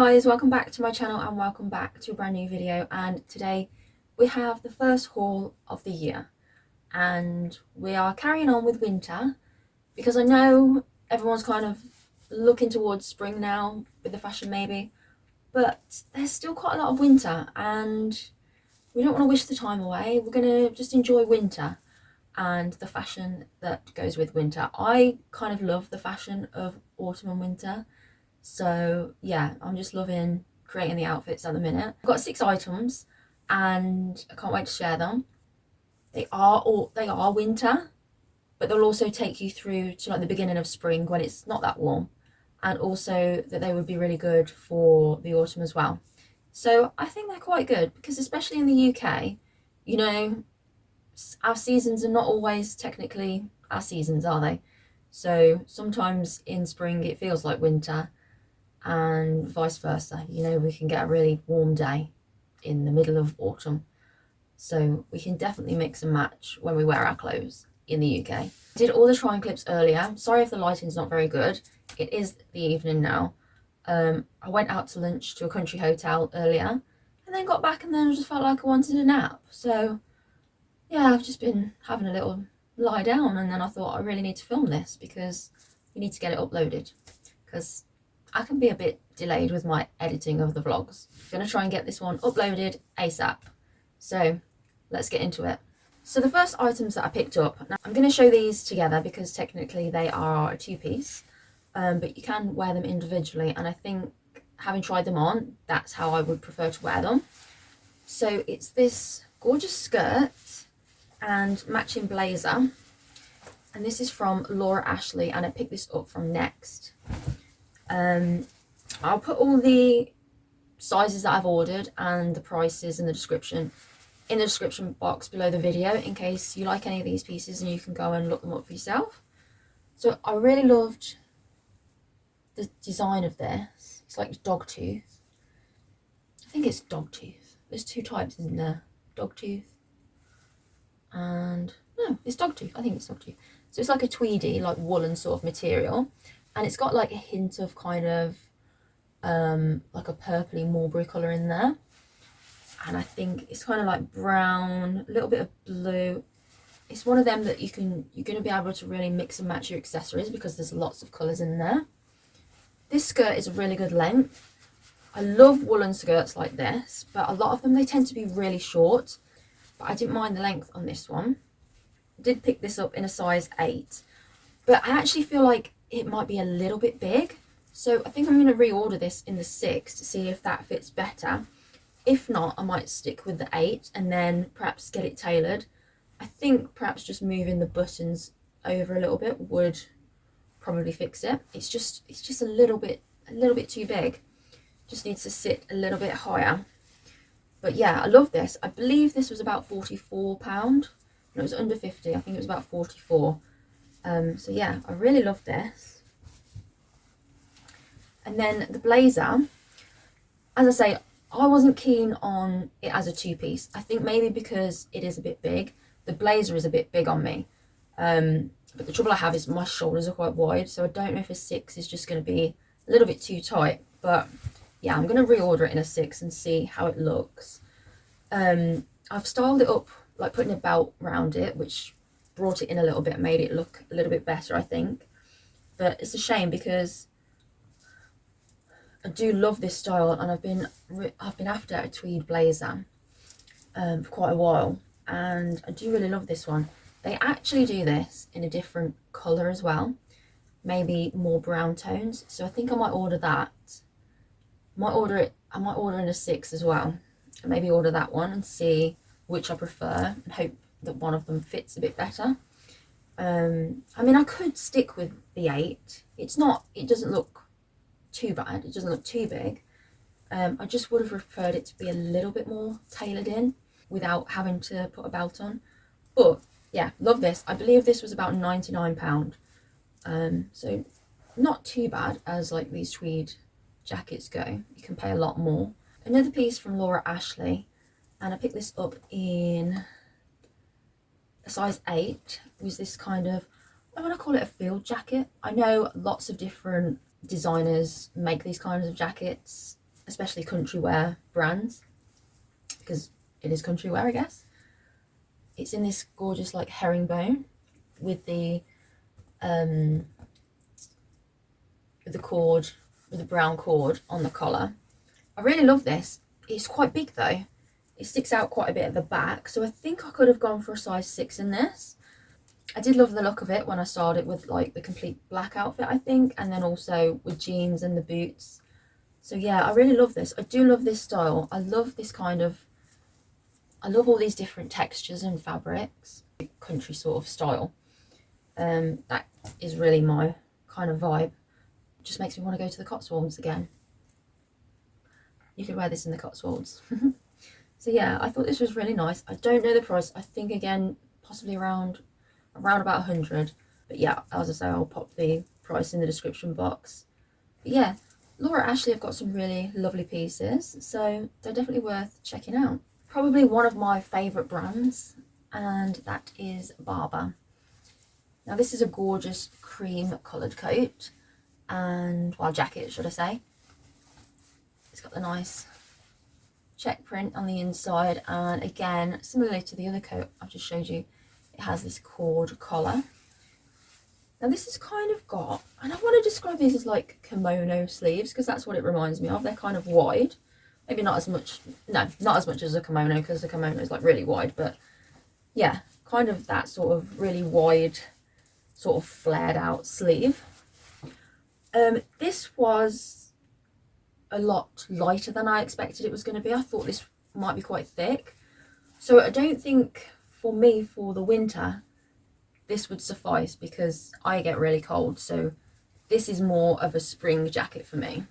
guys, welcome back to my channel and welcome back to a brand new video. And today we have the first haul of the year and we are carrying on with winter because I know everyone's kind of looking towards spring now with the fashion maybe, but there's still quite a lot of winter and we don't want to wish the time away. We're going to just enjoy winter and the fashion that goes with winter. I kind of love the fashion of autumn and winter. So yeah, I'm just loving creating the outfits at the minute. I've got 6 items and I can't wait to share them. They are winter, but they'll also take you through to like the beginning of spring when it's not that warm, and also that they would be really good for the autumn as well. So I think they're quite good because especially in the UK, you know, our seasons are not always technically our seasons, are they? So sometimes in spring it feels like winter and vice versa. You know, we can get a really warm day in the middle of autumn. So we can definitely mix and match when we wear our clothes in the UK. I did all the trying clips earlier. Sorry if the lighting's not very good. It is the evening now. I went out to lunch to a country hotel earlier and then got back and then I just felt like I wanted a nap. So yeah, I've just been having a little lie down and then I thought I really need to film this because we need to get it uploaded because I can be a bit delayed with my editing of the vlogs. I'm going to try and get this one uploaded ASAP. So let's get into it. So the first items that I picked up, now I'm going to show these together because technically they are a 2-piece, but you can wear them individually, and I think having tried them on, that's how I would prefer to wear them. So it's this gorgeous skirt and matching blazer, and this is from Laura Ashley and I picked this up from Next. I'll put all the sizes that I've ordered and the prices in the description box below the video in case you like any of these pieces and you can go and look them up for yourself. So I really loved the design of this. It's like Dogtooth. I think it's Dogtooth. There's 2 types in there. Dogtooth and no, it's Dogtooth. I think it's Dogtooth. So it's like a tweedy, like woolen sort of material, and it's got like a hint of kind of like a purpley mulberry colour in there, and I think it's kind of like brown, a little bit of blue. It's one of them that you're going to be able to really mix and match your accessories because there's lots of colours in there. This skirt is a really good length. I love woolen skirts like this, but a lot of them, they tend to be really short, but I didn't mind the length on this one. I did pick this up in a size 8, but I actually feel like it might be a little bit big, so I think I'm going to reorder this in the 6 to see if that fits better. If not, I might stick with the 8 and then perhaps get it tailored. I think perhaps just moving the buttons over a little bit would probably fix it. It's just a little bit too big. Just needs to sit a little bit higher. But yeah, I love this. I believe this was about £44. It was under 50. I think it was about 44. So yeah, I really love this. And then the blazer, as I say, I wasn't keen on it as a 2-piece. I think maybe because it is a bit big. The blazer is a bit big on me. But the trouble I have is my shoulders are quite wide, so I don't know if a 6 is just going to be a little bit too tight. But yeah, I'm going to reorder it in a 6 and see how it looks. I've styled it up, like putting a belt around it, which brought it in a little bit, made it look a little bit better, I think. But it's a shame because I do love this style, and I've been after a tweed blazer for quite a while, and I do really love this one. They actually do this in a different colour as well, maybe more brown tones, so I think I might order that. I might order in a 6 as well, and maybe order that one and see which I prefer and hope that one of them fits a bit better. I mean, I could stick with the 8. It doesn't look too bad, it doesn't look too big. I just would have preferred it to be a little bit more tailored in without having to put a belt on. But yeah, love this. I believe this was about £99. So not too bad as like these tweed jackets go. You can pay a lot more. Another piece from Laura Ashley, and I picked this up in a size 8, was this kind of, I want to call it a field jacket. I know lots of different designers make these kinds of jackets, especially country wear brands, because it is country wear, I guess. It's in this gorgeous like herringbone with the cord, with the brown cord on the collar. I really love this. It's quite big though. It sticks out quite a bit at the back, so I think I could have gone for a size 6 in this. I did love the look of it when I started with like the complete black outfit, I think, and then also with jeans and the boots. So yeah, I really love this. I do love this style. I love this kind of, I love all these different textures and fabrics, country sort of style. That is really my kind of vibe. It just makes me want to go to the Cotswolds again. You could wear this in the Cotswolds. So yeah, I thought this was really nice. I don't know the price. I think again, possibly around about 100. But yeah, as I say, I'll pop the price in the description box. But yeah, Laura Ashley have got some really lovely pieces, so they're definitely worth checking out. Probably one of my favourite brands, and that is Barbour. Now this is a gorgeous cream coloured coat, and, well, jacket should I say. It's got the nice check print on the inside, and again, similarly to the other coat I've just showed you, it has this cord collar. Now this has kind of got, and I want to describe these as like kimono sleeves, because that's what it reminds me of. They're kind of wide, maybe not as much, no, not as much as a kimono, because the kimono is like really wide, but yeah, kind of that sort of really wide, sort of flared out sleeve. This was a lot lighter than I expected it was going to be. I thought this might be quite thick, so I don't think for me, for the winter, this would suffice, because I get really cold, so this is more of a spring jacket for me.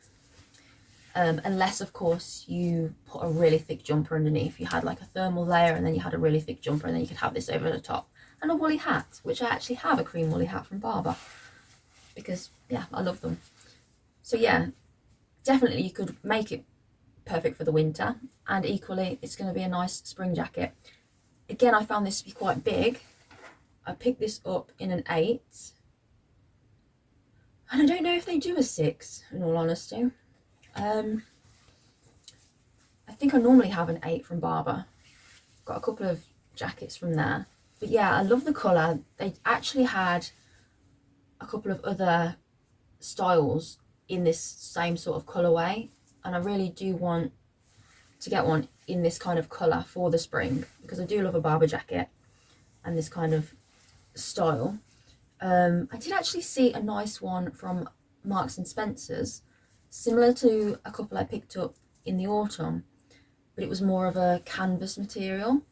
Unless of course you put a really thick jumper underneath. You had like a thermal layer and then you had a really thick jumper, and then you could have this over the top, and a woolly hat, which I actually have a cream woolly hat from Barbour, because yeah, I love them. So yeah, definitely you could make it perfect for the winter, and equally it's going to be a nice spring jacket. Again, I found this to be quite big. I picked this up in an 8, and I don't know if they do a 6, in all honesty. I think I normally have an 8 from Barbour. Got a couple of jackets from there. But yeah, I love the colour. They actually had a couple of other styles in this same sort of colourway, and I really do want to get one in this kind of colour for the spring, because I do love a Barbour jacket and this kind of style. I did actually see a nice one from Marks and Spencer's, similar to a couple I picked up in the autumn, but it was more of a canvas material.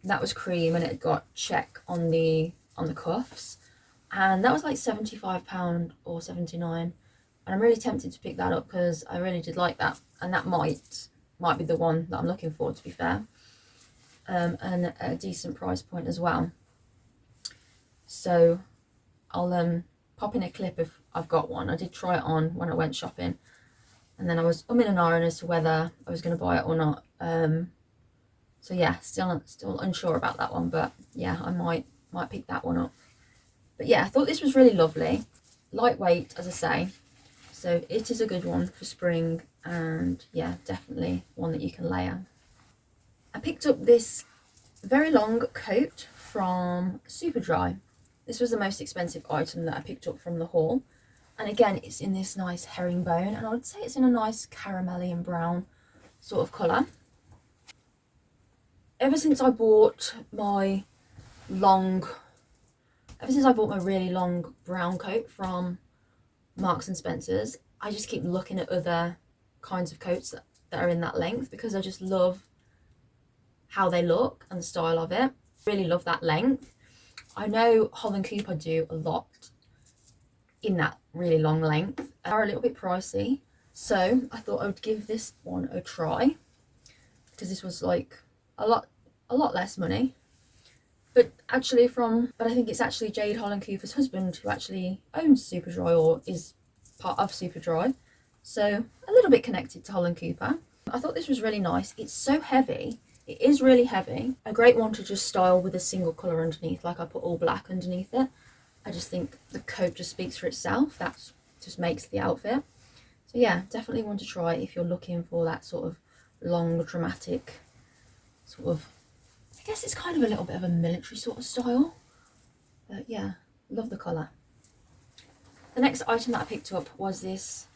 That was cream, and it had got check on the cuffs, and that was like £75 or 79, and I'm really tempted to pick that up because I really did like that, and that might be the one that I'm looking for, to be fair. And a decent price point as well. So I'll pop in a clip if I've got one. I did try it on when I went shopping, and then I was in and ahhing as to whether I was going to buy it or not. So yeah, still unsure about that one, but yeah, I might pick that one up. But yeah, I thought this was really lovely, lightweight, as I say, so it is a good one for spring, and yeah, definitely one that you can layer. I picked up this very long coat from Superdry. This was the most expensive item that I picked up from the haul, and again, it's in this nice herringbone, and I would say it's in a nice caramelly and brown sort of colour. Ever since I bought my really long brown coat from Marks and Spencer's, I just keep looking at other kinds of coats that are in that length, because I just love how they look and the style of it. Really love that length. I know Holland Cooper do a lot in that really long length. They're a little bit pricey, so I thought I would give this one a try, because this was like a lot less money. But I think it's actually Jade Holland Cooper's husband who actually owns Superdry, or is part of Superdry, so a little bit connected to Holland Cooper. I thought this was really nice. It's so heavy. It is really heavy. A great one to just style with a single colour underneath, like I put all black underneath it. I just think the coat just speaks for itself. That just makes the outfit. So yeah, definitely one to try if you're looking for that sort of long, dramatic sort of, I guess it's kind of a little bit of a military sort of style. But yeah, love the colour. The next item that I picked up was this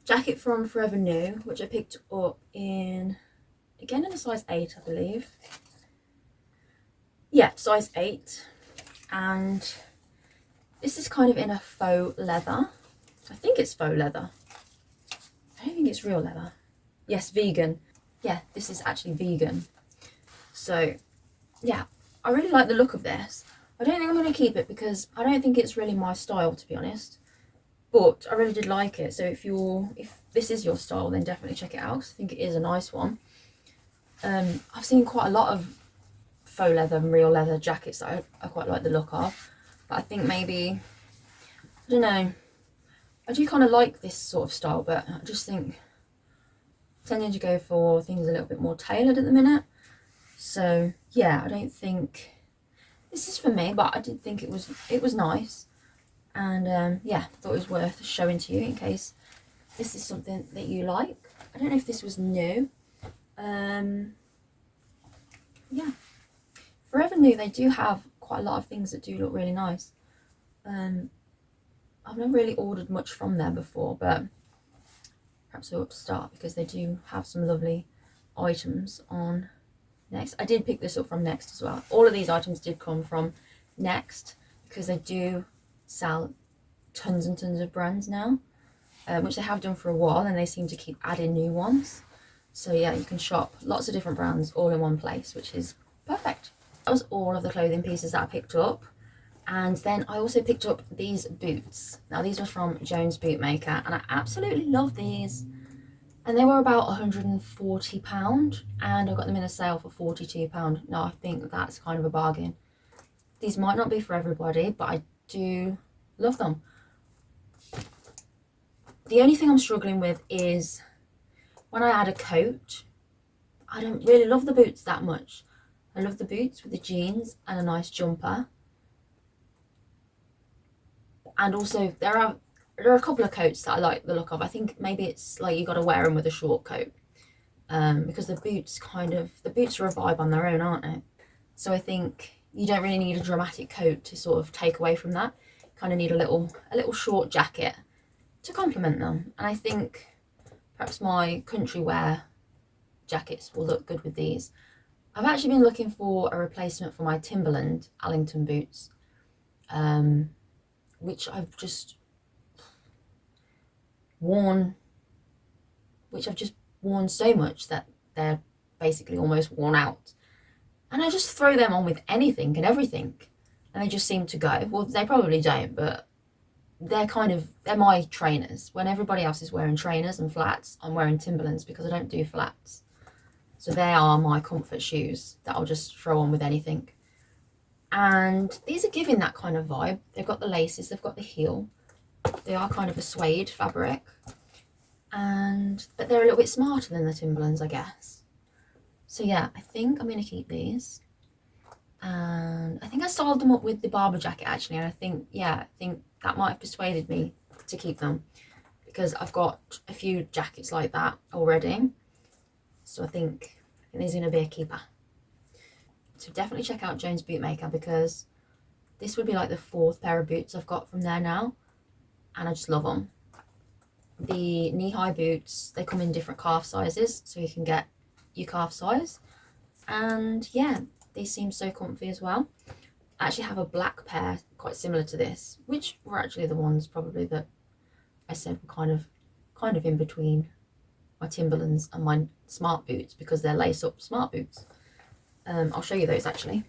jacket from Forever New, which I picked up in, again in a size 8, I believe. Yeah, size 8. And this is kind of in a faux leather. I think it's faux leather. I don't think it's real leather. Yes, vegan. Yeah, this is actually vegan. So yeah, I really like the look of this. I don't think I'm going to keep it because I don't think it's really my style, to be honest. But I really did like it. So if this is your style, then definitely check it out, because I think it is a nice one. I've seen quite a lot of faux leather and real leather jackets that I quite like the look of. But I think maybe, I don't know, I do kind of like this sort of style, but I just think tending to go for things a little bit more tailored at the minute. So yeah, I don't think this is for me, but I did think it was nice. And yeah, thought it was worth showing to you in case this is something that you like. I don't know if this was new. Yeah, Forever New, they do have quite a lot of things that do look really nice. I've never really ordered much from there before, but perhaps I ought to start because they do have some lovely items on Next. I did pick this up from Next as well. All of these items did come from Next because they do sell tons and tons of brands now, which they have done for a while, and they seem to keep adding new ones. So yeah, you can shop lots of different brands all in one place, which is perfect. That was all of the clothing pieces that I picked up. And then I also picked up these boots. Now these were from Jones Bootmaker, and I absolutely love these. And they were about £140, and I got them in a sale for £42. Now I think that's kind of a bargain. These might not be for everybody, but I do love them. The only thing I'm struggling with is when I add a coat, I don't really love the boots that much. I love the boots with the jeans and a nice jumper. And also there are a couple of coats that I like the look of. I think maybe it's like you got to wear them with a short coat, because the boots are a vibe on their own, aren't they? So I think you don't really need a dramatic coat to sort of take away from that. You kind of need a little short jacket to complement them. And I think perhaps my country wear jackets will look good with these. I've actually been looking for a replacement for my Timberland Allington boots, which I've just worn so much that they're basically almost worn out. And I just throw them on with anything and everything, and they just seem to go. Well, they probably don't, but they're my trainers. When everybody else is wearing trainers and flats, I'm wearing Timberlands because I don't do flats. So they are my comfort shoes that I'll just throw on with anything. And these are giving that kind of vibe. They've got the laces, they've got the heel. They are kind of a suede fabric. But they're a little bit smarter than the Timberlands, I guess. So yeah, I think I'm going to keep these. And I think I styled them up with the Barber jacket actually. And I think that might have persuaded me to keep them, because I've got a few jackets like that already. So I think these are going to be a keeper. So definitely check out Jones Bootmaker, because this would be like the 4th pair of boots I've got from there now. And I just love them. The knee-high boots, they come in different calf sizes, so you can get your calf size. And yeah, these seem so comfy as well. I actually have a black pair quite similar to this, which were actually the ones probably that I said were kind of in between my Timberlands and my smart boots, because they're lace-up smart boots. I'll show you those actually.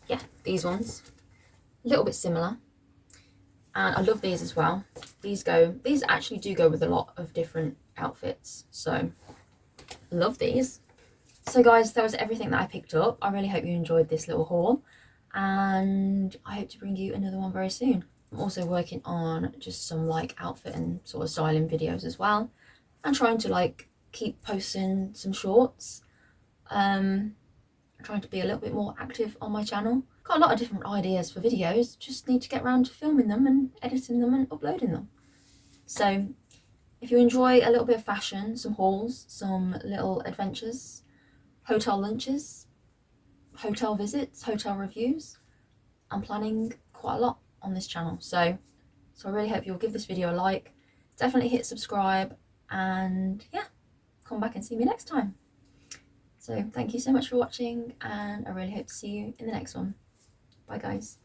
Yeah, these ones, a little bit similar, and I love these as well. These actually do go with a lot of different outfits, so I love these. So guys, that was everything that I picked up. I really hope you enjoyed this little haul, and I hope to bring you another one very soon. I'm also working on just some like outfit and sort of styling videos as well, and trying to like keep posting some shorts. trying to be a little bit more active on my channel. Got a lot of different ideas for videos, just need to get around to filming them and editing them and uploading them. So if you enjoy a little bit of fashion, some hauls, some little adventures, hotel lunches, hotel visits, hotel reviews, I'm planning quite a lot on this channel. So I really hope you'll give this video a like, definitely hit subscribe, and yeah, come back and see me next time. So thank you so much for watching, and I really hope to see you in the next one. Bye guys.